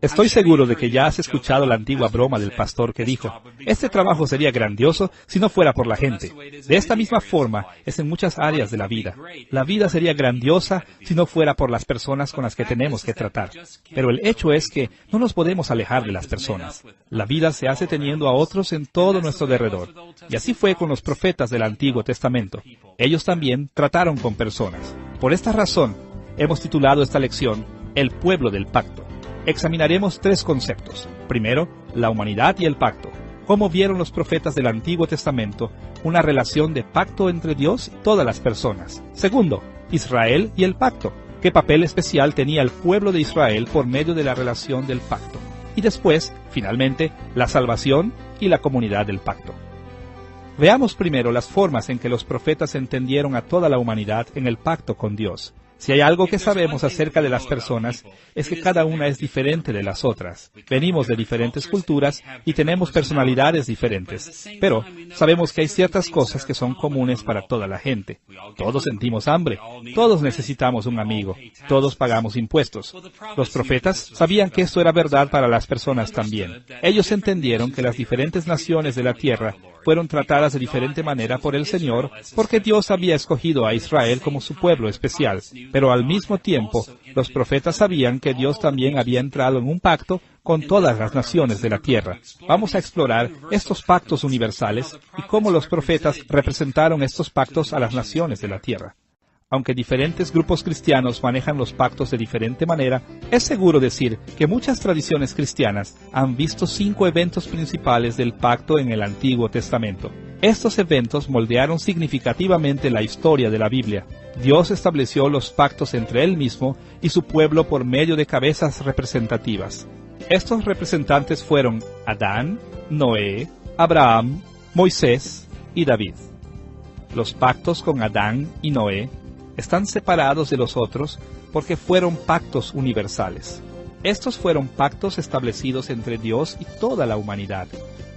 Estoy seguro de que ya has escuchado la antigua broma del pastor que dijo, este trabajo sería grandioso si no fuera por la gente. De esta misma forma es en muchas áreas de la vida. La vida sería grandiosa si no fuera por las personas con las que tenemos que tratar. Pero el hecho es que no nos podemos alejar de las personas. La vida se hace teniendo a otros en todo nuestro derredor. Y así fue con los profetas del Antiguo Testamento. Ellos también trataron con personas. Por esta razón, hemos titulado esta lección, El pueblo del pacto. Examinaremos tres conceptos. Primero, la humanidad y el pacto. ¿Cómo vieron los profetas del Antiguo Testamento una relación de pacto entre Dios y todas las personas? Segundo, Israel y el pacto. ¿Qué papel especial tenía el pueblo de Israel por medio de la relación del pacto? Y después, finalmente, la salvación y la comunidad del pacto. Veamos primero las formas en que los profetas entendieron a toda la humanidad en el pacto con Dios. Si hay algo que sabemos acerca de las personas, es que cada una es diferente de las otras. Venimos de diferentes culturas y tenemos personalidades diferentes. Pero sabemos que hay ciertas cosas que son comunes para toda la gente. Todos sentimos hambre. Todos necesitamos un amigo. Todos pagamos impuestos. Los profetas sabían que esto era verdad para las personas también. Ellos entendieron que las diferentes naciones de la tierra fueron tratadas de diferente manera por el Señor, porque Dios había escogido a Israel como su pueblo especial. Pero al mismo tiempo, los profetas sabían que Dios también había entrado en un pacto con todas las naciones de la tierra. Vamos a explorar estos pactos universales y cómo los profetas representaron estos pactos a las naciones de la tierra. Aunque diferentes grupos cristianos manejan los pactos de diferente manera, es seguro decir que muchas tradiciones cristianas han visto 5 eventos principales del pacto en el Antiguo Testamento. Estos eventos moldearon significativamente la historia de la Biblia. Dios estableció los pactos entre Él mismo y su pueblo por medio de cabezas representativas. Estos representantes fueron Adán, Noé, Abraham, Moisés y David. Los pactos con Adán y Noé están separados de los otros porque fueron pactos universales. Estos fueron pactos establecidos entre Dios y toda la humanidad.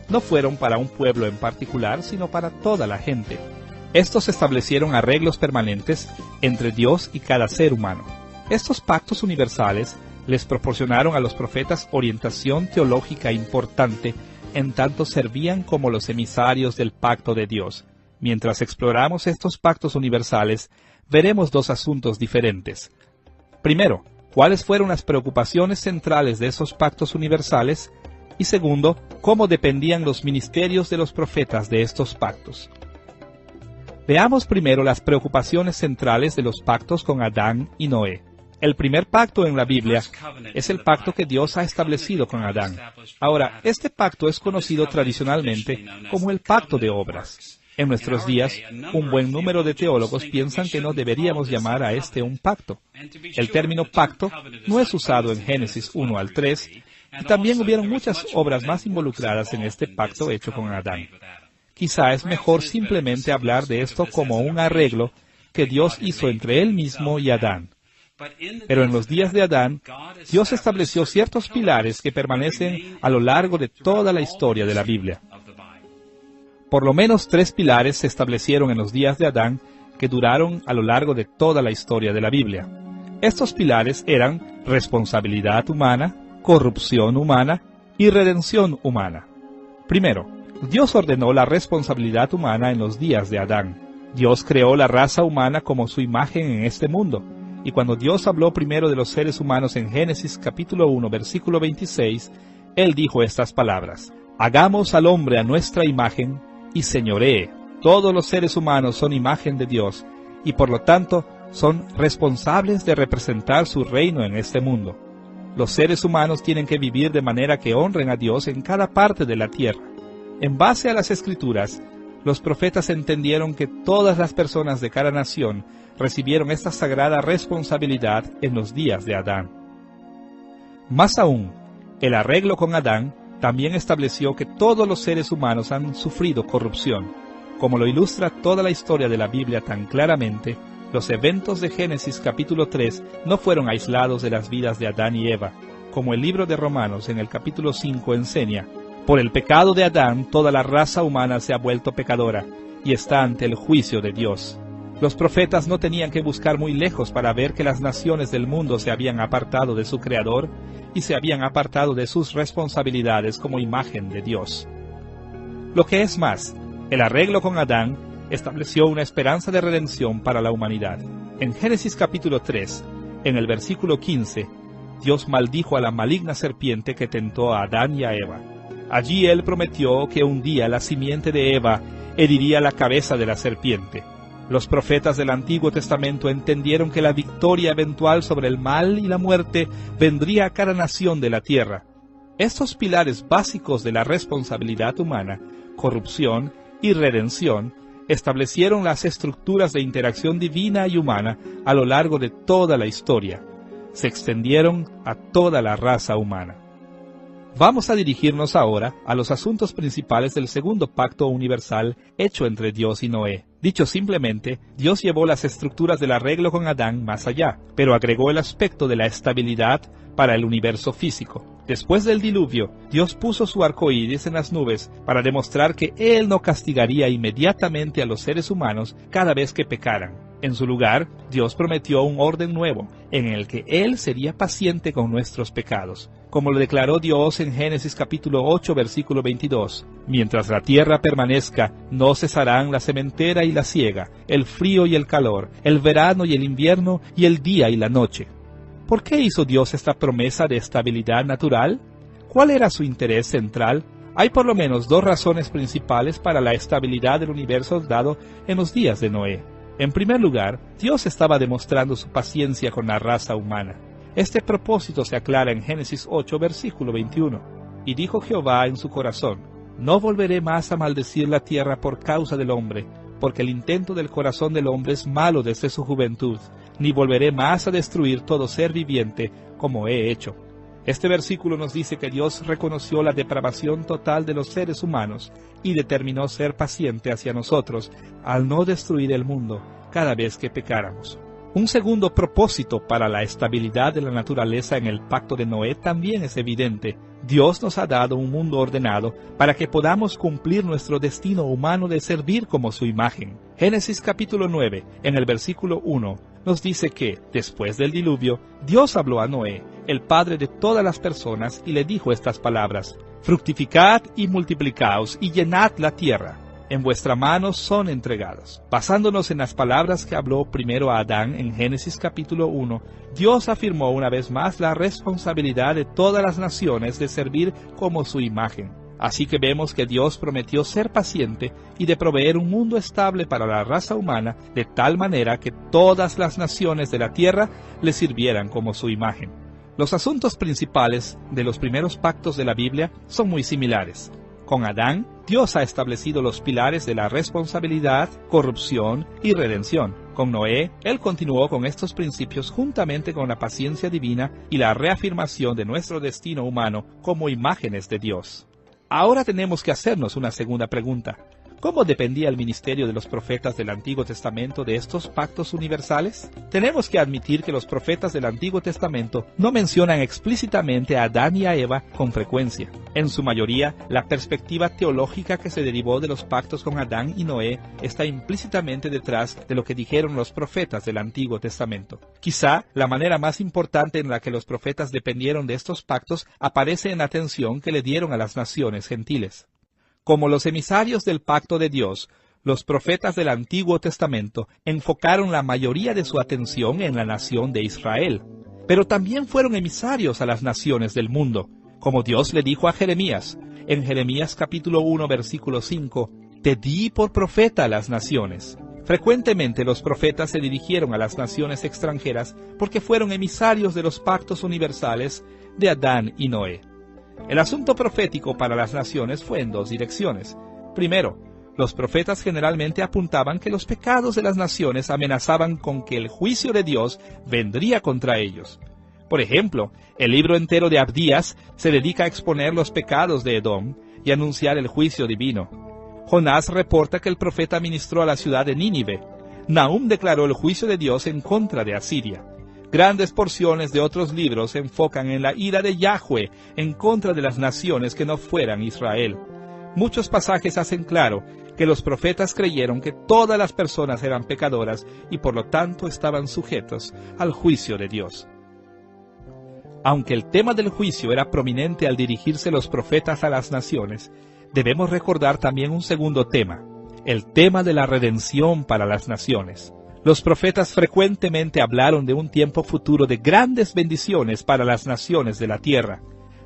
No fueron para un pueblo en particular, sino para toda la gente. Estos establecieron arreglos permanentes entre Dios y cada ser humano. Estos pactos universales les proporcionaron a los profetas orientación teológica importante, en tanto servían como los emisarios del pacto de Dios. Mientras exploramos estos pactos universales, veremos 2 asuntos diferentes. Primero, ¿cuáles fueron las preocupaciones centrales de esos pactos universales? Y segundo, ¿cómo dependían los ministerios de los profetas de estos pactos? Veamos primero las preocupaciones centrales de los pactos con Adán y Noé. El primer pacto en la Biblia es el pacto que Dios ha establecido con Adán. Ahora, este pacto es conocido tradicionalmente como el pacto de obras. En nuestros días, un buen número de teólogos piensan que no deberíamos llamar a este un pacto. El término pacto no es usado en Génesis 1 al 3, y también hubieron muchas obras más involucradas en este pacto hecho con Adán. Quizá es mejor simplemente hablar de esto como un arreglo que Dios hizo entre Él mismo y Adán. Pero en los días de Adán, Dios estableció ciertos pilares que permanecen a lo largo de toda la historia de la Biblia. Por lo menos 3 pilares se establecieron en los días de Adán que duraron a lo largo de toda la historia de la Biblia. Estos pilares eran responsabilidad humana, corrupción humana y redención humana. Primero, Dios ordenó la responsabilidad humana en los días de Adán. Dios creó la raza humana como su imagen en este mundo. Y cuando Dios habló primero de los seres humanos en Génesis capítulo 1, versículo 26, Él dijo estas palabras: «Hagamos al hombre a nuestra imagen y señoree». Todos los seres humanos son imagen de Dios y por lo tanto son responsables de representar su reino en este mundo. Los seres humanos tienen que vivir de manera que honren a Dios en cada parte de la tierra. En base a las Escrituras, los profetas entendieron que todas las personas de cada nación recibieron esta sagrada responsabilidad en los días de Adán. Más aún, el arreglo con Adán también estableció que todos los seres humanos han sufrido corrupción. Como lo ilustra toda la historia de la Biblia tan claramente, los eventos de Génesis capítulo 3 no fueron aislados de las vidas de Adán y Eva. Como el libro de Romanos en el capítulo 5 enseña, por el pecado de Adán toda la raza humana se ha vuelto pecadora y está ante el juicio de Dios. Los profetas no tenían que buscar muy lejos para ver que las naciones del mundo se habían apartado de su Creador y se habían apartado de sus responsabilidades como imagen de Dios. Lo que es más, el arreglo con Adán estableció una esperanza de redención para la humanidad. En Génesis capítulo 3, en el versículo 15, Dios maldijo a la maligna serpiente que tentó a Adán y a Eva. Allí Él prometió que un día la simiente de Eva heriría la cabeza de la serpiente. Los profetas del Antiguo Testamento entendieron que la victoria eventual sobre el mal y la muerte vendría a cada nación de la tierra. Estos pilares básicos de la responsabilidad humana, corrupción y redención, establecieron las estructuras de interacción divina y humana a lo largo de toda la historia. Se extendieron a toda la raza humana. Vamos a dirigirnos ahora a los asuntos principales del segundo pacto universal hecho entre Dios y Noé. Dicho simplemente, Dios llevó las estructuras del arreglo con Adán más allá, pero agregó el aspecto de la estabilidad para el universo físico. Después del diluvio, Dios puso su arco iris en las nubes para demostrar que Él no castigaría inmediatamente a los seres humanos cada vez que pecaran. En su lugar, Dios prometió un orden nuevo, en el que Él sería paciente con nuestros pecados, como lo declaró Dios en Génesis capítulo 8, versículo 22. Mientras la tierra permanezca, no cesarán la sementera y la siega, el frío y el calor, el verano y el invierno, y el día y la noche. ¿Por qué hizo Dios esta promesa de estabilidad natural? ¿Cuál era su interés central? Hay por lo menos dos razones principales para la estabilidad del universo dado en los días de Noé. En primer lugar, Dios estaba demostrando su paciencia con la raza humana. Este propósito se aclara en Génesis 8, versículo 21. Y dijo Jehová en su corazón: no volveré más a maldecir la tierra por causa del hombre, porque el intento del corazón del hombre es malo desde su juventud, ni volveré más a destruir todo ser viviente como he hecho. Este versículo nos dice que Dios reconoció la depravación total de los seres humanos y determinó ser paciente hacia nosotros al no destruir el mundo cada vez que pecáramos. Un segundo propósito para la estabilidad de la naturaleza en el pacto de Noé también es evidente. Dios nos ha dado un mundo ordenado para que podamos cumplir nuestro destino humano de servir como su imagen. Génesis capítulo 9, en el versículo 1, nos dice que, después del diluvio, Dios habló a Noé, el padre de todas las personas, y le dijo estas palabras: fructificad y multiplicaos y llenad la tierra. En vuestra mano son entregados. Basándonos en las palabras que habló primero a Adán en Génesis capítulo 1, Dios afirmó una vez más la responsabilidad de todas las naciones de servir como su imagen. Así que vemos que Dios prometió ser paciente y de proveer un mundo estable para la raza humana, de tal manera que todas las naciones de la tierra le sirvieran como su imagen. Los asuntos principales de los primeros pactos de la Biblia son muy similares. Con Adán, Dios ha establecido los pilares de la responsabilidad, corrupción y redención. Con Noé, Él continuó con estos principios juntamente con la paciencia divina y la reafirmación de nuestro destino humano como imágenes de Dios. Ahora tenemos que hacernos una segunda pregunta. ¿Cómo dependía el ministerio de los profetas del Antiguo Testamento de estos pactos universales? Tenemos que admitir que los profetas del Antiguo Testamento no mencionan explícitamente a Adán y a Eva con frecuencia. En su mayoría, la perspectiva teológica que se derivó de los pactos con Adán y Noé está implícitamente detrás de lo que dijeron los profetas del Antiguo Testamento. Quizá la manera más importante en la que los profetas dependieron de estos pactos aparece en la atención que le dieron a las naciones gentiles. Como los emisarios del pacto de Dios, los profetas del Antiguo Testamento enfocaron la mayoría de su atención en la nación de Israel. Pero también fueron emisarios a las naciones del mundo, como Dios le dijo a Jeremías, en Jeremías capítulo 1, versículo 5, «Te di por profeta a las naciones». Frecuentemente los profetas se dirigieron a las naciones extranjeras porque fueron emisarios de los pactos universales de Adán y Noé. El asunto profético para las naciones fue en dos direcciones. Primero, los profetas generalmente apuntaban que los pecados de las naciones amenazaban con que el juicio de Dios vendría contra ellos. Por ejemplo, el libro entero de Abdías se dedica a exponer los pecados de Edom y anunciar el juicio divino. Jonás reporta que el profeta ministró a la ciudad de Nínive. Nahum declaró el juicio de Dios en contra de Asiria. Grandes porciones de otros libros se enfocan en la ira de Yahweh en contra de las naciones que no fueran Israel. Muchos pasajes hacen claro que los profetas creyeron que todas las personas eran pecadoras y por lo tanto estaban sujetos al juicio de Dios. Aunque el tema del juicio era prominente al dirigirse los profetas a las naciones, debemos recordar también un segundo tema, el tema de la redención para las naciones. Los profetas frecuentemente hablaron de un tiempo futuro de grandes bendiciones para las naciones de la tierra.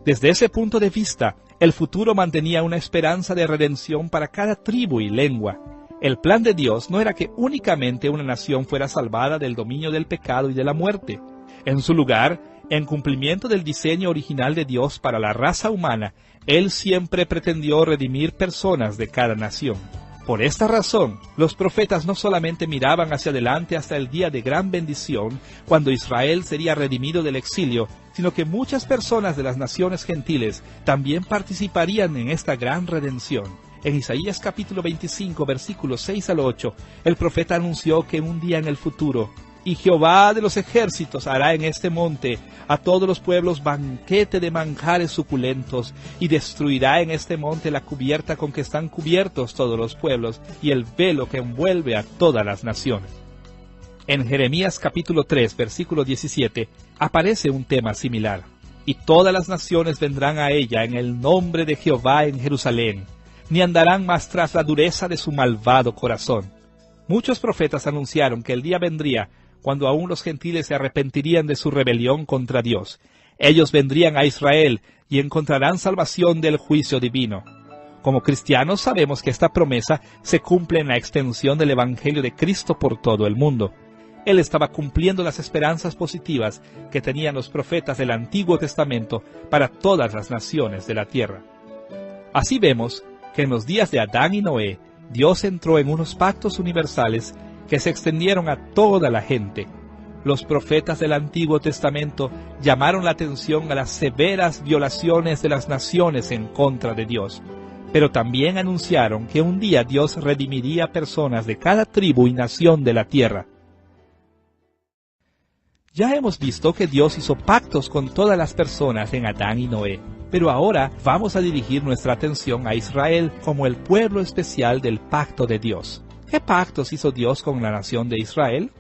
Desde ese punto de vista, el futuro mantenía una esperanza de redención para cada tribu y lengua. El plan de Dios no era que únicamente una nación fuera salvada del dominio del pecado y de la muerte. En su lugar, en cumplimiento del diseño original de Dios para la raza humana, Él siempre pretendió redimir personas de cada nación. Por esta razón, los profetas no solamente miraban hacia adelante hasta el día de gran bendición, cuando Israel sería redimido del exilio, sino que muchas personas de las naciones gentiles también participarían en esta gran redención. En Isaías capítulo 25, versículos 6 al 8, el profeta anunció que un día en el futuro, y Jehová de los ejércitos hará en este monte a todos los pueblos banquete de manjares suculentos, y destruirá en este monte la cubierta con que están cubiertos todos los pueblos, y el velo que envuelve a todas las naciones. En Jeremías capítulo 3, versículo 17, aparece un tema similar. Y todas las naciones vendrán a ella en el nombre de Jehová en Jerusalén, ni andarán más tras la dureza de su malvado corazón. Muchos profetas anunciaron que el día vendría cuando aún los gentiles se arrepentirían de su rebelión contra Dios. Ellos vendrían a Israel y encontrarán salvación del juicio divino. Como cristianos sabemos que esta promesa se cumple en la extensión del Evangelio de Cristo por todo el mundo. Él estaba cumpliendo las esperanzas positivas que tenían los profetas del Antiguo Testamento para todas las naciones de la tierra. Así vemos que en los días de Adán y Noé, Dios entró en unos pactos universales que se extendieron a toda la gente. Los profetas del Antiguo Testamento llamaron la atención a las severas violaciones de las naciones en contra de Dios, pero también anunciaron que un día Dios redimiría personas de cada tribu y nación de la tierra. Ya hemos visto que Dios hizo pactos con todas las personas en Adán y Noé, pero ahora vamos a dirigir nuestra atención a Israel como el pueblo especial del pacto de Dios. ¿Qué pactos hizo Dios con la nación de Israel?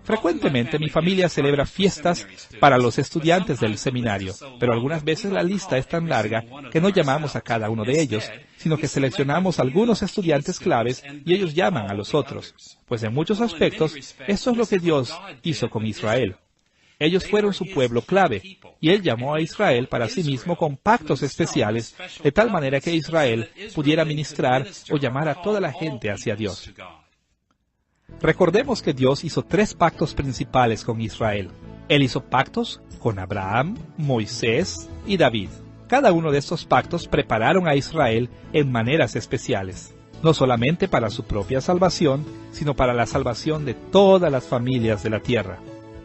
Frecuentemente mi familia celebra fiestas para los estudiantes del seminario, pero algunas veces la lista es tan larga que no llamamos a cada uno de ellos, sino que seleccionamos algunos estudiantes claves y ellos llaman a los otros. Pues en muchos aspectos, esto es lo que Dios hizo con Israel. Ellos fueron su pueblo clave, y Él llamó a Israel para sí mismo con pactos especiales, de tal manera que Israel pudiera ministrar o llamar a toda la gente hacia Dios. Recordemos que Dios hizo 3 pactos principales con Israel. Él hizo pactos con Abraham, Moisés y David. Cada uno de estos pactos prepararon a Israel en maneras especiales, no solamente para su propia salvación, sino para la salvación de todas las familias de la tierra.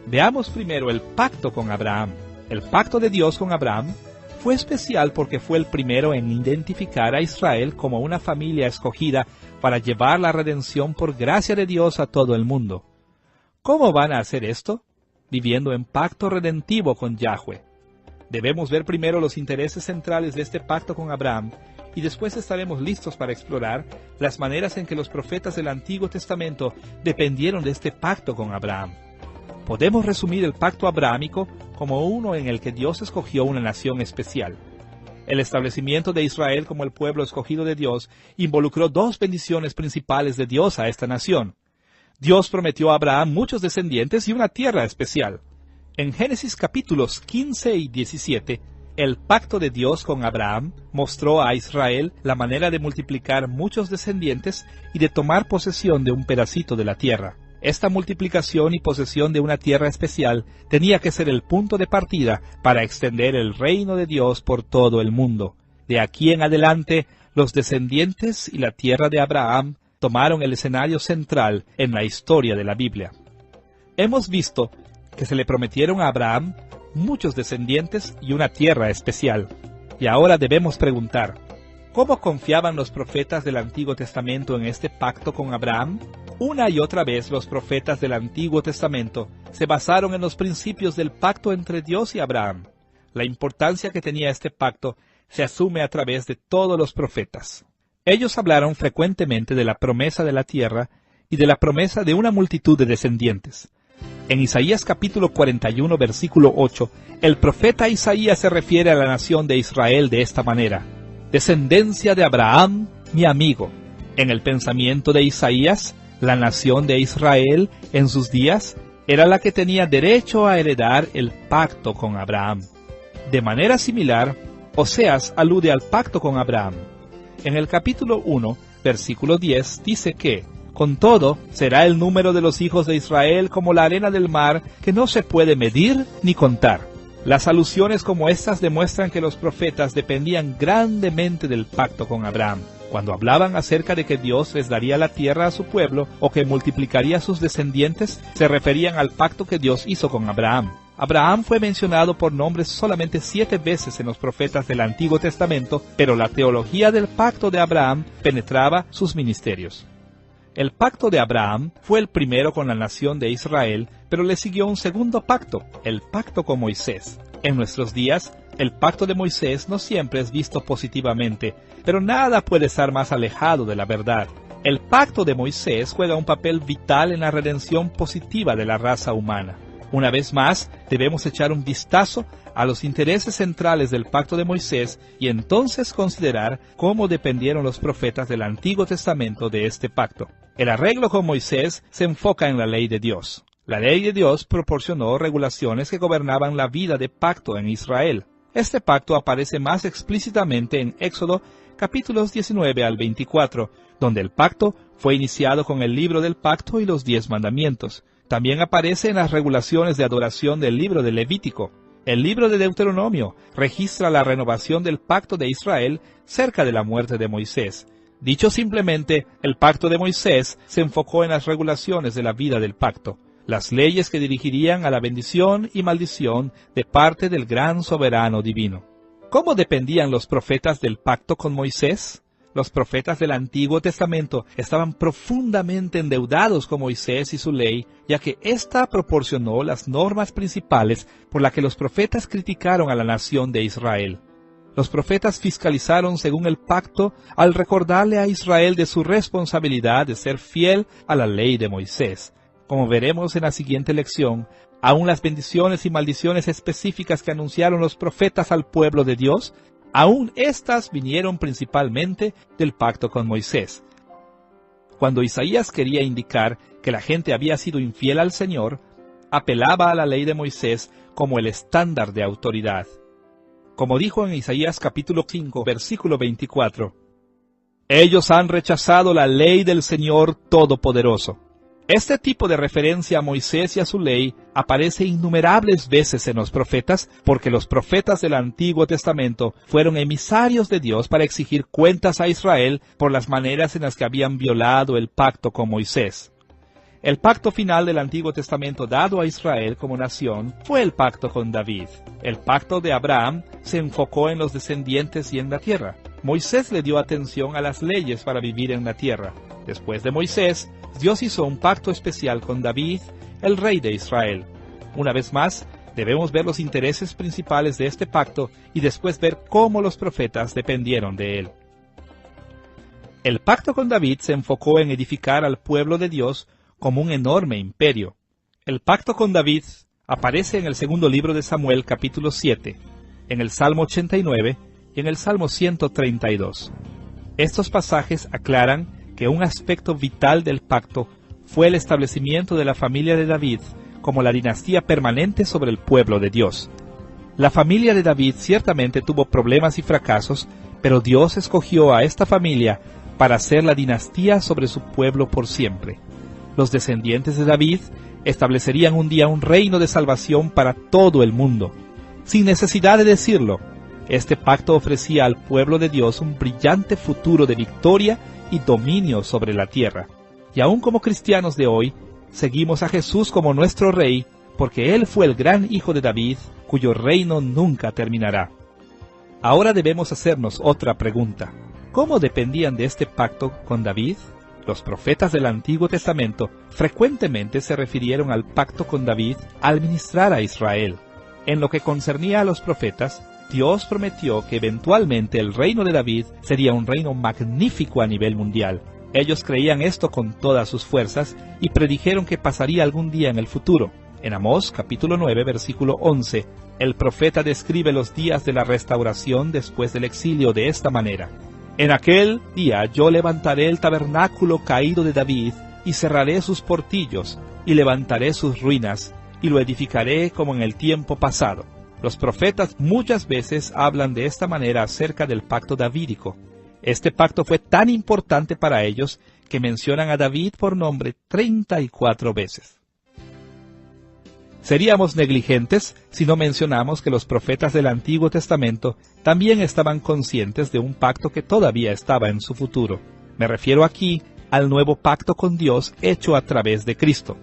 Veamos primero el pacto con Abraham. El pacto de Dios con Abraham fue especial porque fue el primero en identificar a Israel como una familia escogida para llevar la redención por gracia de Dios a todo el mundo. ¿Cómo van a hacer esto? Viviendo en pacto redentivo con Yahweh. Debemos ver primero los intereses centrales de este pacto con Abraham, y después estaremos listos para explorar las maneras en que los profetas del Antiguo Testamento dependieron de este pacto con Abraham. Podemos resumir el pacto abrahámico como uno en el que Dios escogió una nación especial. El establecimiento de Israel como el pueblo escogido de Dios involucró 2 bendiciones principales de Dios a esta nación. Dios prometió a Abraham muchos descendientes y una tierra especial. En Génesis capítulos 15 y 17, el pacto de Dios con Abraham mostró a Israel la manera de multiplicar muchos descendientes y de tomar posesión de un pedacito de la tierra. Esta multiplicación y posesión de una tierra especial tenía que ser el punto de partida para extender el reino de Dios por todo el mundo. De aquí en adelante, los descendientes y la tierra de Abraham tomaron el escenario central en la historia de la Biblia. Hemos visto que se le prometieron a Abraham muchos descendientes y una tierra especial. Y ahora debemos preguntar, ¿cómo confiaban los profetas del Antiguo Testamento en este pacto con Abraham? Una y otra vez los profetas del Antiguo Testamento se basaron en los principios del pacto entre Dios y Abraham. La importancia que tenía este pacto se asume a través de todos los profetas. Ellos hablaron frecuentemente de la promesa de la tierra y de la promesa de una multitud de descendientes. En Isaías capítulo 41, versículo 8, el profeta Isaías se refiere a la nación de Israel de esta manera: descendencia de Abraham, mi amigo. En el pensamiento de Isaías, la nación de Israel en sus días era la que tenía derecho a heredar el pacto con Abraham. De manera similar, Oseas alude al pacto con Abraham. En el capítulo 1, versículo 10, dice que, con todo, será el número de los hijos de Israel como la arena del mar, que no se puede medir ni contar. Las alusiones como estas demuestran que los profetas dependían grandemente del pacto con Abraham. Cuando hablaban acerca de que Dios les daría la tierra a su pueblo o que multiplicaría a sus descendientes, se referían al pacto que Dios hizo con Abraham. Abraham fue mencionado por nombre solamente 7 veces en los profetas del Antiguo Testamento, pero la teología del pacto de Abraham penetraba sus ministerios. El pacto de Abraham fue el primero con la nación de Israel, pero le siguió un segundo pacto, el pacto con Moisés. En nuestros días, el pacto de Moisés no siempre es visto positivamente, pero nada puede estar más alejado de la verdad. El pacto de Moisés juega un papel vital en la redención positiva de la raza humana. Una vez más, debemos echar un vistazo a los intereses centrales del pacto de Moisés y entonces considerar cómo dependieron los profetas del Antiguo Testamento de este pacto. El arreglo con Moisés se enfoca en la ley de Dios. La ley de Dios proporcionó regulaciones que gobernaban la vida de pacto en Israel. Este pacto aparece más explícitamente en Éxodo capítulos 19 al 24, donde el pacto fue iniciado con el libro del pacto y los 10 mandamientos. También aparece en las regulaciones de adoración del libro de Levítico. El libro de Deuteronomio registra la renovación del pacto de Israel cerca de la muerte de Moisés. Dicho simplemente, el pacto de Moisés se enfocó en las regulaciones de la vida del pacto, las leyes que dirigirían a la bendición y maldición de parte del gran soberano divino. ¿Cómo dependían los profetas del pacto con Moisés? Los profetas del Antiguo Testamento estaban profundamente endeudados con Moisés y su ley, ya que ésta proporcionó las normas principales por las que los profetas criticaron a la nación de Israel. Los profetas fiscalizaron según el pacto al recordarle a Israel de su responsabilidad de ser fiel a la ley de Moisés. Como veremos en la siguiente lección, aun las bendiciones y maldiciones específicas que anunciaron los profetas al pueblo de Dios, aún estas vinieron principalmente del pacto con Moisés. Cuando Isaías quería indicar que la gente había sido infiel al Señor, apelaba a la ley de Moisés como el estándar de autoridad. Como dijo en Isaías capítulo 5, versículo 24, «Ellos han rechazado la ley del Señor Todopoderoso». Este tipo de referencia a Moisés y a su ley aparece innumerables veces en los profetas, porque los profetas del Antiguo Testamento fueron emisarios de Dios para exigir cuentas a Israel por las maneras en las que habían violado el pacto con Moisés. El pacto final del Antiguo Testamento dado a Israel como nación fue el pacto con David. El pacto de Abraham se enfocó en los descendientes y en la tierra. Moisés le dio atención a las leyes para vivir en la tierra. Después de Moisés, Dios hizo un pacto especial con David, el rey de Israel. Una vez más, debemos ver los intereses principales de este pacto y después ver cómo los profetas dependieron de él. El pacto con David se enfocó en edificar al pueblo de Dios como un enorme imperio. El pacto con David aparece en el segundo libro de Samuel, capítulo 7, en el Salmo 89 y en el Salmo 132. Estos pasajes aclaran que un aspecto vital del pacto fue el establecimiento de la familia de David como la dinastía permanente sobre el pueblo de Dios. La familia de David ciertamente tuvo problemas y fracasos, pero Dios escogió a esta familia para ser la dinastía sobre su pueblo por siempre. Los descendientes de David establecerían un día un reino de salvación para todo el mundo. Sin necesidad de decirlo, este pacto ofrecía al pueblo de Dios un brillante futuro de victoria y dominio sobre la tierra. Y aún como cristianos de hoy, seguimos a Jesús como nuestro Rey, porque Él fue el gran hijo de David, cuyo reino nunca terminará. Ahora debemos hacernos otra pregunta. ¿Cómo dependían de este pacto con David? Los profetas del Antiguo Testamento frecuentemente se refirieron al pacto con David al ministrar a Israel. En lo que concernía a los profetas, Dios prometió que eventualmente el reino de David sería un reino magnífico a nivel mundial. Ellos creían esto con todas sus fuerzas y predijeron que pasaría algún día en el futuro. En Amós, capítulo 9, versículo 11, el profeta describe los días de la restauración después del exilio de esta manera: En aquel día yo levantaré el tabernáculo caído de David, y cerraré sus portillos, y levantaré sus ruinas, y lo edificaré como en el tiempo pasado. Los profetas muchas veces hablan de esta manera acerca del pacto davídico. Este pacto fue tan importante para ellos que mencionan a David por nombre 34 veces. Seríamos negligentes si no mencionamos que los profetas del Antiguo Testamento también estaban conscientes de un pacto que todavía estaba en su futuro. Me refiero aquí al nuevo pacto con Dios hecho a través de Cristo.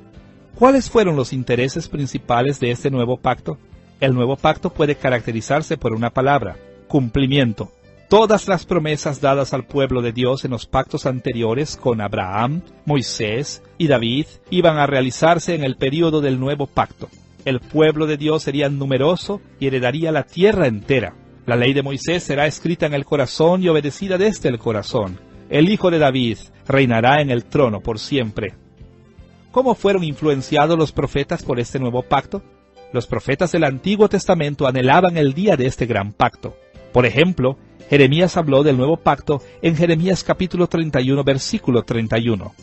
¿Cuáles fueron los intereses principales de este nuevo pacto? El nuevo pacto puede caracterizarse por una palabra: cumplimiento. Todas las promesas dadas al pueblo de Dios en los pactos anteriores con Abraham, Moisés y David iban a realizarse en el período del nuevo pacto. El pueblo de Dios sería numeroso y heredaría la tierra entera. La ley de Moisés será escrita en el corazón y obedecida desde el corazón. El hijo de David reinará en el trono por siempre. ¿Cómo fueron influenciados los profetas por este nuevo pacto? Los profetas del Antiguo Testamento anhelaban el día de este gran pacto. Por ejemplo, Jeremías habló del nuevo pacto en Jeremías capítulo 31, versículo 31.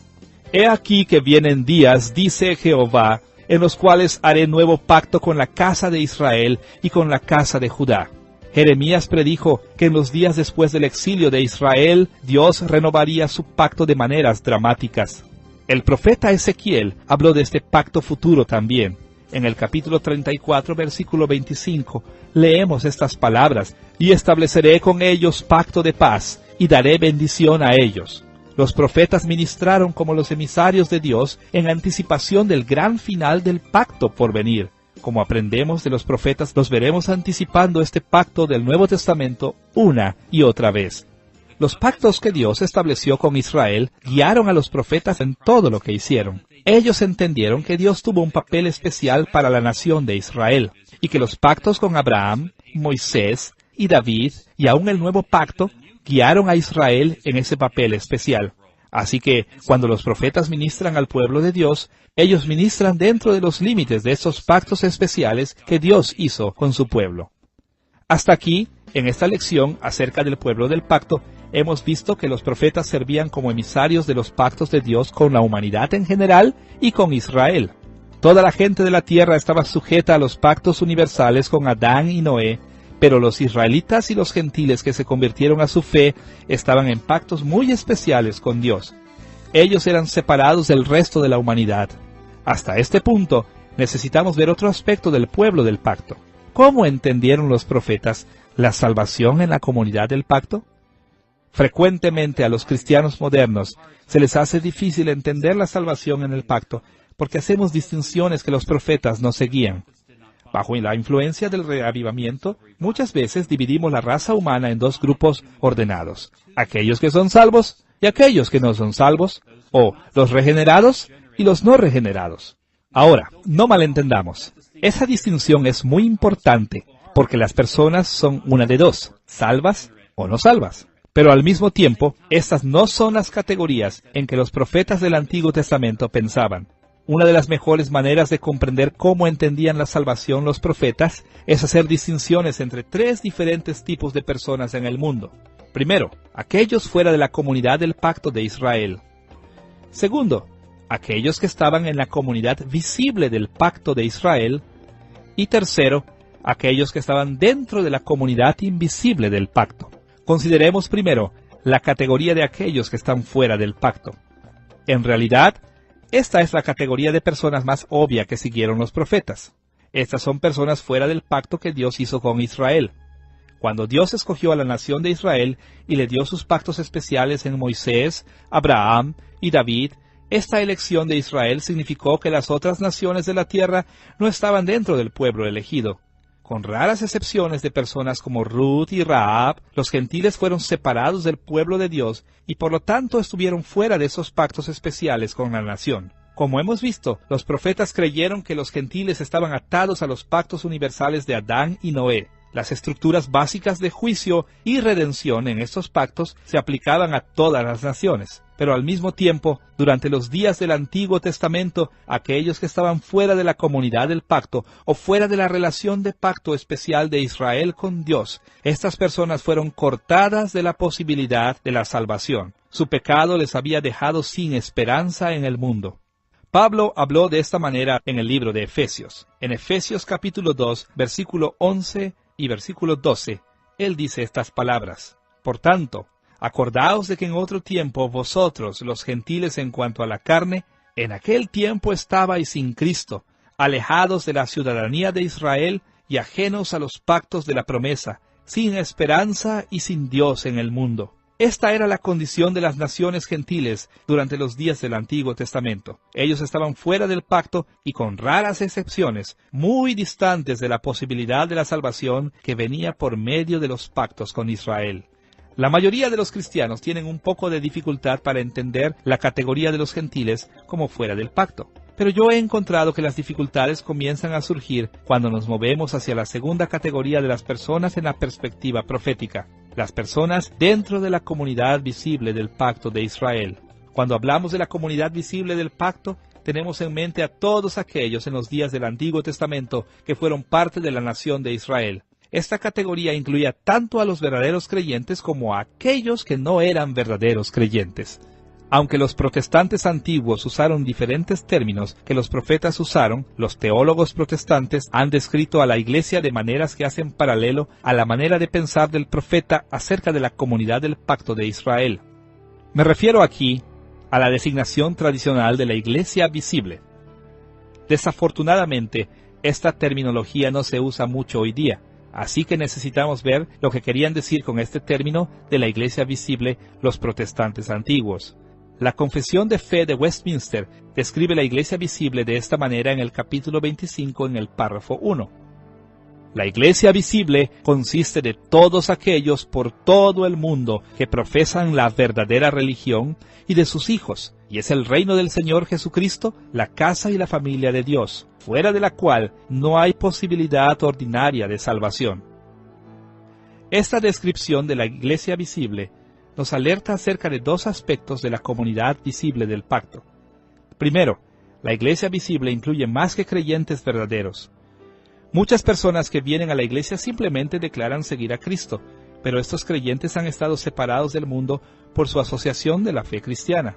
He aquí que vienen días, dice Jehová, en los cuales haré nuevo pacto con la casa de Israel y con la casa de Judá. Jeremías predijo que en los días después del exilio de Israel, Dios renovaría su pacto de maneras dramáticas. El profeta Ezequiel habló de este pacto futuro también. En el capítulo 34, versículo 25, leemos estas palabras: y estableceré con ellos pacto de paz, y daré bendición a ellos. Los profetas ministraron como los emisarios de Dios en anticipación del gran final del pacto por venir. Como aprendemos de los profetas, los veremos anticipando este pacto del Nuevo Testamento una y otra vez. Los pactos que Dios estableció con Israel guiaron a los profetas en todo lo que hicieron. Ellos entendieron que Dios tuvo un papel especial para la nación de Israel, y que los pactos con Abraham, Moisés y David, y aún el nuevo pacto, guiaron a Israel en ese papel especial. Así que, cuando los profetas ministran al pueblo de Dios, ellos ministran dentro de los límites de esos pactos especiales que Dios hizo con su pueblo. Hasta aquí, en esta lección acerca del pueblo del pacto, hemos visto que los profetas servían como emisarios de los pactos de Dios con la humanidad en general y con Israel. Toda la gente de la tierra estaba sujeta a los pactos universales con Adán y Noé, pero los israelitas y los gentiles que se convirtieron a su fe estaban en pactos muy especiales con Dios. Ellos eran separados del resto de la humanidad. Hasta este punto, necesitamos ver otro aspecto del pueblo del pacto. ¿Cómo entendieron los profetas la salvación en la comunidad del pacto? Frecuentemente a los cristianos modernos se les hace difícil entender la salvación en el pacto porque hacemos distinciones que los profetas no seguían. Bajo la influencia del reavivamiento, muchas veces dividimos la raza humana en dos grupos ordenados: aquellos que son salvos y aquellos que no son salvos, o los regenerados y los no regenerados. Ahora, no malentendamos. Esa distinción es muy importante porque las personas son una de dos: salvas o no salvas. Pero al mismo tiempo, estas no son las categorías en que los profetas del Antiguo Testamento pensaban. Una de las mejores maneras de comprender cómo entendían la salvación los profetas es hacer distinciones entre tres diferentes tipos de personas en el mundo. Primero, aquellos fuera de la comunidad del pacto de Israel. Segundo, aquellos que estaban en la comunidad visible del pacto de Israel. Y tercero, aquellos que estaban dentro de la comunidad invisible del pacto. Consideremos primero la categoría de aquellos que están fuera del pacto. En realidad, esta es la categoría de personas más obvia que siguieron los profetas. Estas son personas fuera del pacto que Dios hizo con Israel. Cuando Dios escogió a la nación de Israel y le dio sus pactos especiales en Moisés, Abraham y David, esta elección de Israel significó que las otras naciones de la tierra no estaban dentro del pueblo elegido. Con raras excepciones de personas como Ruth y Rahab, los gentiles fueron separados del pueblo de Dios y por lo tanto estuvieron fuera de esos pactos especiales con la nación. Como hemos visto, los profetas creyeron que los gentiles estaban atados a los pactos universales de Adán y Noé. Las estructuras básicas de juicio y redención en estos pactos se aplicaban a todas las naciones, pero al mismo tiempo, durante los días del Antiguo Testamento, aquellos que estaban fuera de la comunidad del pacto o fuera de la relación de pacto especial de Israel con Dios, estas personas fueron cortadas de la posibilidad de la salvación. Su pecado les había dejado sin esperanza en el mundo. Pablo habló de esta manera en el libro de Efesios. En Efesios capítulo 2, versículo 11 y versículo 12, él dice estas palabras: Por tanto, acordaos de que en otro tiempo vosotros, los gentiles en cuanto a la carne, en aquel tiempo estabais sin Cristo, alejados de la ciudadanía de Israel y ajenos a los pactos de la promesa, sin esperanza y sin Dios en el mundo. Esta era la condición de las naciones gentiles durante los días del Antiguo Testamento. Ellos estaban fuera del pacto y, con raras excepciones, muy distantes de la posibilidad de la salvación que venía por medio de los pactos con Israel. La mayoría de los cristianos tienen un poco de dificultad para entender la categoría de los gentiles como fuera del pacto. Pero yo he encontrado que las dificultades comienzan a surgir cuando nos movemos hacia la segunda categoría de las personas en la perspectiva profética, las personas dentro de la comunidad visible del pacto de Israel. Cuando hablamos de la comunidad visible del pacto, tenemos en mente a todos aquellos en los días del Antiguo Testamento que fueron parte de la nación de Israel. Esta categoría incluía tanto a los verdaderos creyentes como a aquellos que no eran verdaderos creyentes. Aunque los protestantes antiguos usaron diferentes términos que los profetas usaron, los teólogos protestantes han descrito a la iglesia de maneras que hacen paralelo a la manera de pensar del profeta acerca de la comunidad del pacto de Israel. Me refiero aquí a la designación tradicional de la iglesia visible. Desafortunadamente, esta terminología no se usa mucho hoy día, así que necesitamos ver lo que querían decir con este término de la iglesia visible los protestantes antiguos. La Confesión de Fe de Westminster describe la iglesia visible de esta manera en el capítulo 25 en el párrafo 1. La iglesia visible consiste de todos aquellos por todo el mundo que profesan la verdadera religión y de sus hijos, y es el reino del Señor Jesucristo, la casa y la familia de Dios, fuera de la cual no hay posibilidad ordinaria de salvación. Esta descripción de la iglesia visible nos alerta acerca de dos aspectos de la comunidad visible del pacto. Primero, la iglesia visible incluye más que creyentes verdaderos. Muchas personas que vienen a la iglesia simplemente declaran seguir a Cristo, pero estos creyentes han estado separados del mundo por su asociación de la fe cristiana.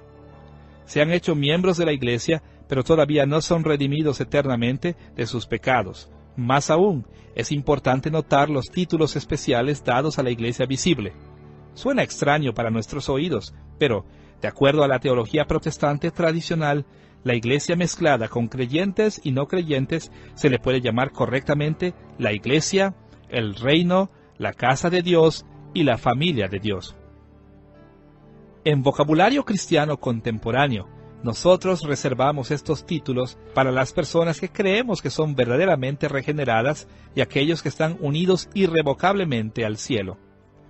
Se han hecho miembros de la iglesia, pero todavía no son redimidos eternamente de sus pecados. Más aún, es importante notar los títulos especiales dados a la iglesia visible. Suena extraño para nuestros oídos, pero, de acuerdo a la teología protestante tradicional, la iglesia mezclada con creyentes y no creyentes se le puede llamar correctamente la iglesia, el reino, la casa de Dios y la familia de Dios. En vocabulario cristiano contemporáneo, nosotros reservamos estos títulos para las personas que creemos que son verdaderamente regeneradas y aquellos que están unidos irrevocablemente al cielo.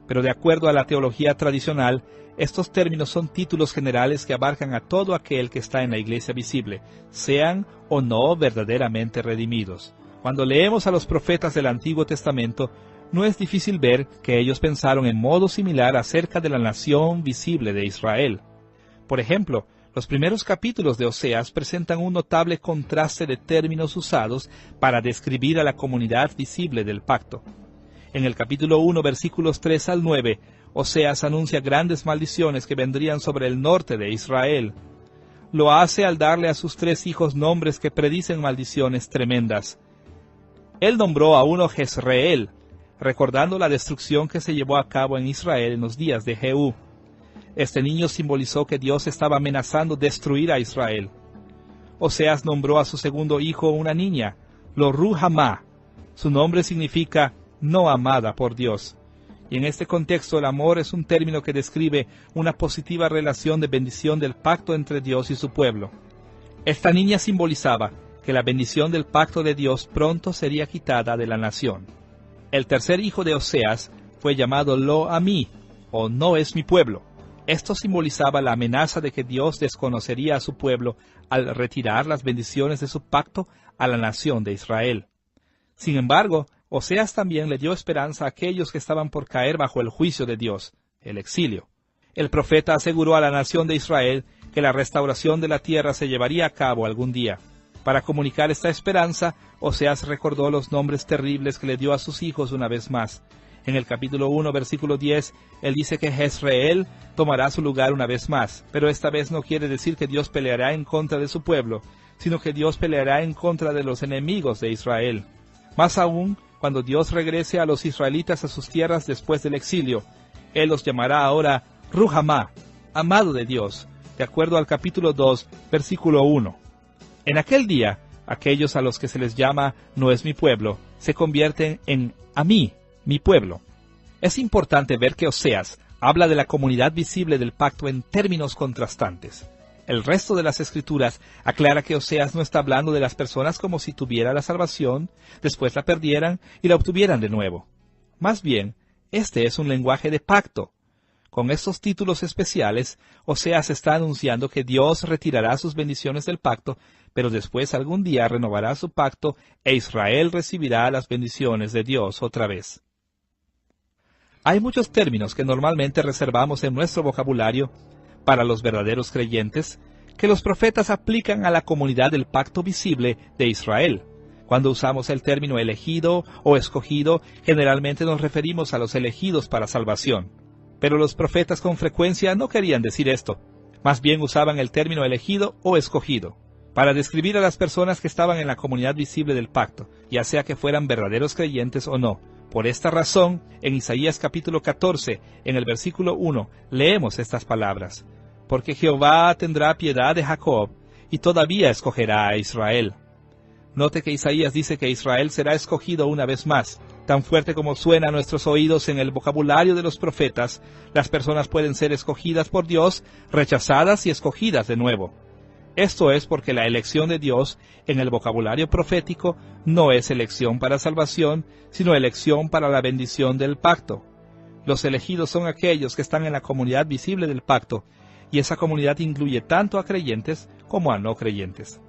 Pero de acuerdo a la teología tradicional, estos términos son títulos generales que abarcan a todo aquel que está en la iglesia visible, sean o no verdaderamente redimidos. Cuando leemos a los profetas del Antiguo Testamento, no es difícil ver que ellos pensaron en modo similar acerca de la nación visible de Israel. Por ejemplo, los primeros capítulos de Oseas presentan un notable contraste de términos usados para describir a la comunidad visible del pacto. En el capítulo 1, versículos 3 al 9, Oseas anuncia grandes maldiciones que vendrían sobre el norte de Israel. Lo hace al darle a sus 3 hijos nombres que predicen maldiciones tremendas. Él nombró a uno Jezreel, recordando la destrucción que se llevó a cabo en Israel en los días de Jehú. Este niño simbolizó que Dios estaba amenazando destruir a Israel. Oseas nombró a su segundo hijo una niña, Lo-Ruhamah. Su nombre significa no amada por Dios. Y en este contexto el amor es un término que describe una positiva relación de bendición del pacto entre Dios y su pueblo. Esta niña simbolizaba que la bendición del pacto de Dios pronto sería quitada de la nación. El tercer hijo de Oseas fue llamado Lo-Amí, o no es mi pueblo. Esto simbolizaba la amenaza de que Dios desconocería a su pueblo al retirar las bendiciones de su pacto a la nación de Israel. Sin embargo, Oseas también le dio esperanza a aquellos que estaban por caer bajo el juicio de Dios, el exilio. El profeta aseguró a la nación de Israel que la restauración de la tierra se llevaría a cabo algún día. Para comunicar esta esperanza, Oseas recordó los nombres terribles que le dio a sus hijos una vez más. En el capítulo 1, versículo 10, él dice que Jezreel tomará su lugar una vez más, pero esta vez no quiere decir que Dios peleará en contra de su pueblo, sino que Dios peleará en contra de los enemigos de Israel. Más aún, cuando Dios regrese a los israelitas a sus tierras después del exilio, Él los llamará ahora Ruhamá, amado de Dios, de acuerdo al capítulo 2, versículo 1. En aquel día, aquellos a los que se les llama no es mi pueblo, se convierten en a mí, mi pueblo. Es importante ver que Oseas habla de la comunidad visible del pacto en términos contrastantes. El resto de las Escrituras aclara que Oseas no está hablando de las personas como si tuviera la salvación, después la perdieran y la obtuvieran de nuevo. Más bien, este es un lenguaje de pacto. Con estos títulos especiales, Oseas está anunciando que Dios retirará sus bendiciones del pacto, pero después algún día renovará su pacto e Israel recibirá las bendiciones de Dios otra vez. Hay muchos términos que normalmente reservamos en nuestro vocabulario para los verdaderos creyentes, que los profetas aplican a la comunidad del pacto visible de Israel. Cuando usamos el término elegido o escogido, generalmente nos referimos a los elegidos para salvación. Pero los profetas con frecuencia no querían decir esto. Más bien usaban el término elegido o escogido para describir a las personas que estaban en la comunidad visible del pacto, ya sea que fueran verdaderos creyentes o no. Por esta razón, en Isaías capítulo 14, en el versículo 1, leemos estas palabras: porque Jehová tendrá piedad de Jacob, y todavía escogerá a Israel. Note que Isaías dice que Israel será escogido una vez más. Tan fuerte como suena a nuestros oídos en el vocabulario de los profetas, las personas pueden ser escogidas por Dios, rechazadas y escogidas de nuevo. Esto es porque la elección de Dios en el vocabulario profético no es elección para salvación, sino elección para la bendición del pacto. Los elegidos son aquellos que están en la comunidad visible del pacto, y esa comunidad incluye tanto a creyentes como a no creyentes.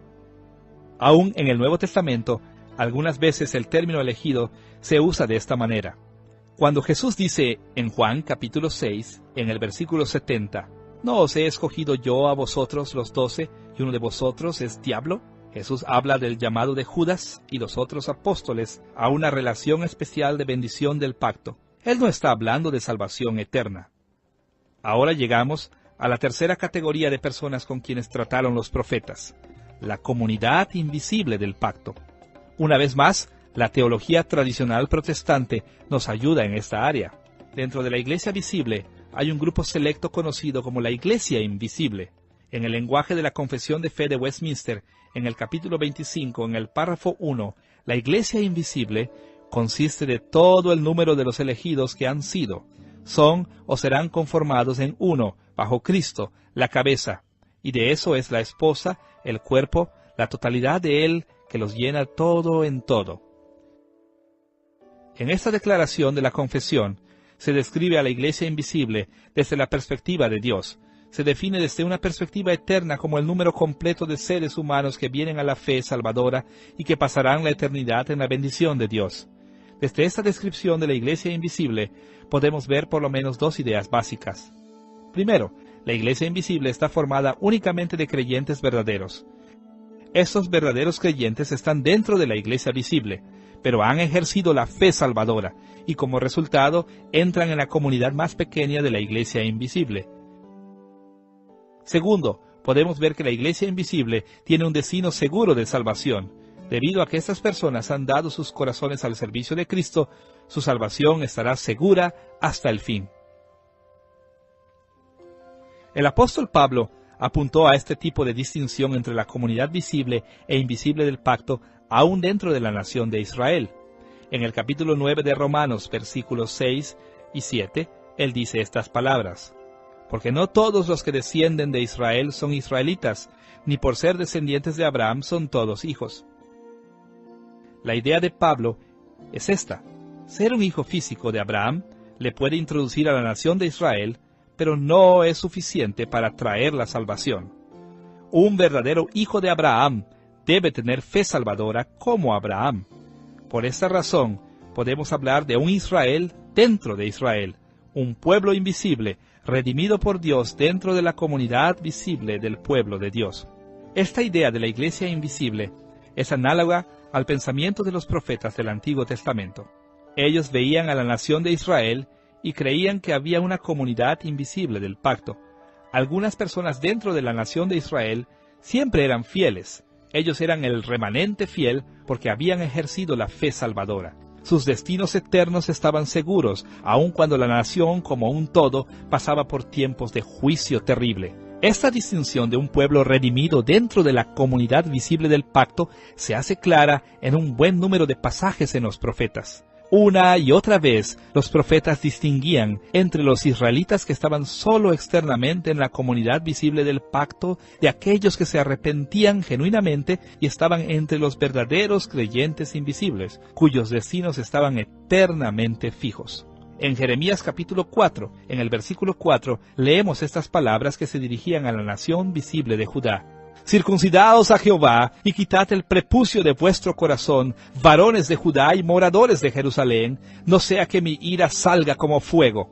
Aún en el Nuevo Testamento, algunas veces el término elegido se usa de esta manera. Cuando Jesús dice en Juan capítulo 6, en el versículo 70, ¿no os he escogido yo a vosotros los 12, y uno de vosotros es diablo? Jesús habla del llamado de Judas y los otros apóstoles a una relación especial de bendición del pacto. Él no está hablando de salvación eterna. Ahora llegamos a la tercera categoría de personas con quienes trataron los profetas, la comunidad invisible del pacto. Una vez más, la teología tradicional protestante nos ayuda en esta área. Dentro de la iglesia visible hay un grupo selecto conocido como la iglesia invisible. En el lenguaje de la Confesión de Fe de Westminster, en el capítulo 25, en el párrafo 1, la iglesia invisible consiste de todo el número de los elegidos que han sido, son o serán conformados en uno, bajo Cristo, la cabeza, y de eso es la esposa, el cuerpo, la totalidad de Él que los llena todo en todo. En esta declaración de la confesión, se describe a la iglesia invisible desde la perspectiva de Dios. Se define desde una perspectiva eterna como el número completo de seres humanos que vienen a la fe salvadora y que pasarán la eternidad en la bendición de Dios. Desde esta descripción de la iglesia invisible, podemos ver por lo menos dos ideas básicas. Primero, la iglesia invisible está formada únicamente de creyentes verdaderos. Estos verdaderos creyentes están dentro de la iglesia visible, pero han ejercido la fe salvadora, y como resultado entran en la comunidad más pequeña de la iglesia invisible. Segundo, podemos ver que la iglesia invisible tiene un destino seguro de salvación. Debido a que estas personas han dado sus corazones al servicio de Cristo, su salvación estará segura hasta el fin. El apóstol Pablo apuntó a este tipo de distinción entre la comunidad visible e invisible del pacto aún dentro de la nación de Israel. En el capítulo 9 de Romanos, versículos 6 y 7, él dice estas palabras: porque no todos los que descienden de Israel son israelitas, ni por ser descendientes de Abraham son todos hijos. La idea de Pablo es esta: ser un hijo físico de Abraham le puede introducir a la nación de Israel, pero no es suficiente para traer la salvación. Un verdadero hijo de Abraham debe tener fe salvadora como Abraham. Por esta razón, podemos hablar de un Israel dentro de Israel, un pueblo invisible, redimido por Dios dentro de la comunidad visible del pueblo de Dios. Esta idea de la iglesia invisible es análoga al pensamiento de los profetas del Antiguo Testamento. Ellos veían a la nación de Israel y creían que había una comunidad invisible del pacto. Algunas personas dentro de la nación de Israel siempre eran fieles. Ellos eran el remanente fiel porque habían ejercido la fe salvadora. Sus destinos eternos estaban seguros, aun cuando la nación como un todo pasaba por tiempos de juicio terrible. Esta distinción de un pueblo redimido dentro de la comunidad visible del pacto se hace clara en un buen número de pasajes en los profetas. Una y otra vez, los profetas distinguían entre los israelitas que estaban solo externamente en la comunidad visible del pacto de aquellos que se arrepentían genuinamente y estaban entre los verdaderos creyentes invisibles, cuyos destinos estaban eternamente fijos. En Jeremías capítulo 4, en el versículo 4, leemos estas palabras que se dirigían a la nación visible de Judá. Circuncidaos a Jehová, y quitad el prepucio de vuestro corazón, varones de Judá y moradores de Jerusalén, no sea que mi ira salga como fuego.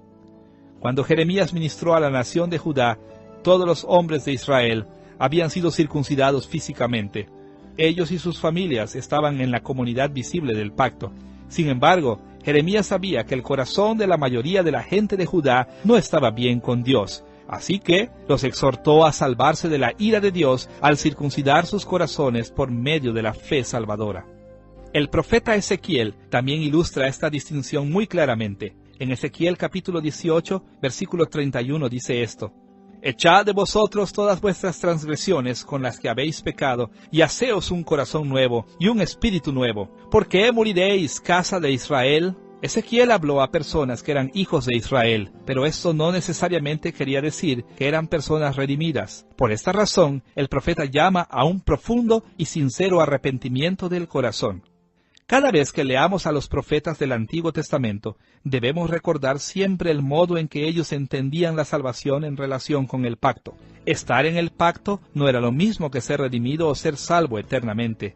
Cuando Jeremías ministró a la nación de Judá, todos los hombres de Israel habían sido circuncidados físicamente. Ellos y sus familias estaban en la comunidad visible del pacto. Sin embargo, Jeremías sabía que el corazón de la mayoría de la gente de Judá no estaba bien con Dios. Así que los exhortó a salvarse de la ira de Dios al circuncidar sus corazones por medio de la fe salvadora. El profeta Ezequiel también ilustra esta distinción muy claramente. En Ezequiel capítulo 18, versículo 31 dice esto: Echad de vosotros todas vuestras transgresiones con las que habéis pecado, y haceos un corazón nuevo y un espíritu nuevo. ¿Por qué moriréis, casa de Israel? Ezequiel habló a personas que eran hijos de Israel, pero esto no necesariamente quería decir que eran personas redimidas. Por esta razón, el profeta llama a un profundo y sincero arrepentimiento del corazón. Cada vez que leamos a los profetas del Antiguo Testamento, debemos recordar siempre el modo en que ellos entendían la salvación en relación con el pacto. Estar en el pacto no era lo mismo que ser redimido o ser salvo eternamente.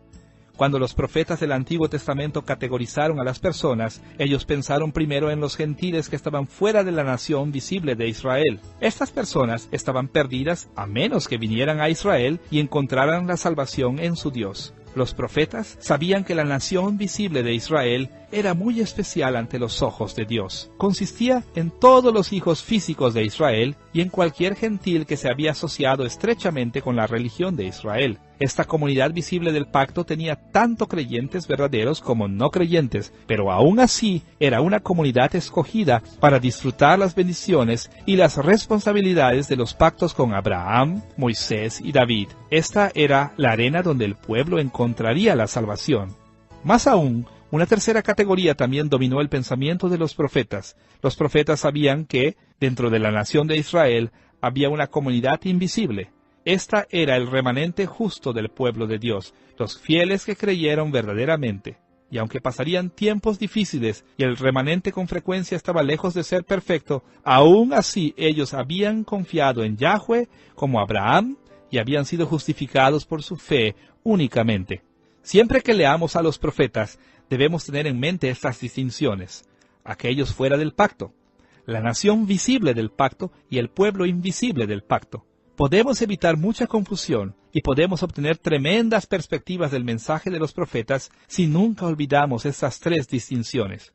Cuando los profetas del Antiguo Testamento categorizaron a las personas, ellos pensaron primero en los gentiles que estaban fuera de la nación visible de Israel. Estas personas estaban perdidas a menos que vinieran a Israel y encontraran la salvación en su Dios. Los profetas sabían que la nación visible de Israel era muy especial ante los ojos de Dios. Consistía en todos los hijos físicos de Israel y en cualquier gentil que se había asociado estrechamente con la religión de Israel. Esta comunidad visible del pacto tenía tanto creyentes verdaderos como no creyentes, pero aún así era una comunidad escogida para disfrutar las bendiciones y las responsabilidades de los pactos con Abraham, Moisés y David. Esta era la arena donde el pueblo encontraría la salvación. Más aún, una tercera categoría también dominó el pensamiento de los profetas. Los profetas sabían que, dentro de la nación de Israel, había una comunidad invisible. Esta era el remanente justo del pueblo de Dios, los fieles que creyeron verdaderamente. Y aunque pasarían tiempos difíciles y el remanente con frecuencia estaba lejos de ser perfecto, aún así ellos habían confiado en Yahweh como Abraham y habían sido justificados por su fe únicamente. Siempre que leamos a los profetas, debemos tener en mente estas distinciones: aquellos fuera del pacto, la nación visible del pacto y el pueblo invisible del pacto. Podemos evitar mucha confusión y podemos obtener tremendas perspectivas del mensaje de los profetas si nunca olvidamos estas tres distinciones.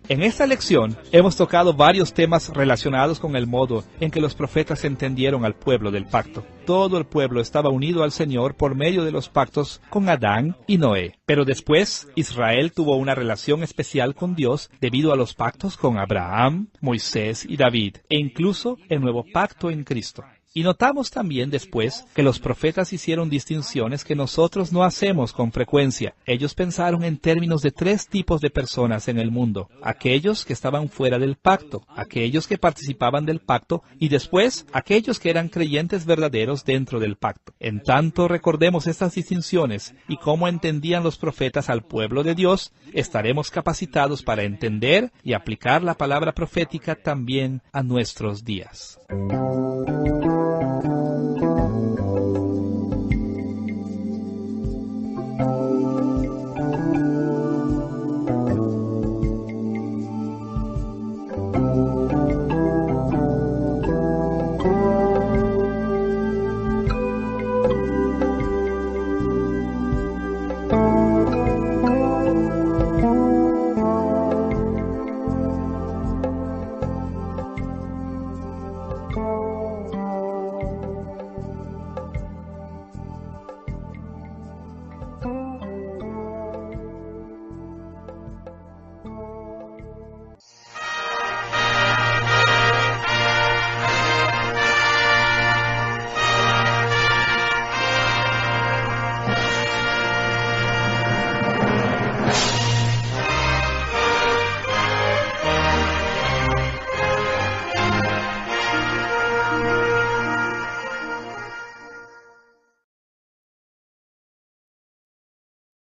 En esta lección hemos tocado varios temas relacionados con el modo en que los profetas entendieron al pueblo del pacto. Todo el pueblo estaba unido al Señor por medio de los pactos con Adán y Noé. Pero después, Israel tuvo una relación especial con Dios debido a los pactos con Abraham, Moisés y David, e incluso el nuevo pacto en Cristo. Y notamos también después que los profetas hicieron distinciones que nosotros no hacemos con frecuencia. Ellos pensaron en términos de tres tipos de personas en el mundo: aquellos que estaban fuera del pacto, aquellos que participaban del pacto y después aquellos que eran creyentes verdaderos dentro del pacto. En tanto recordemos estas distinciones y cómo entendían los profetas al pueblo de Dios, estaremos capacitados para entender y aplicar la palabra profética también a nuestros días.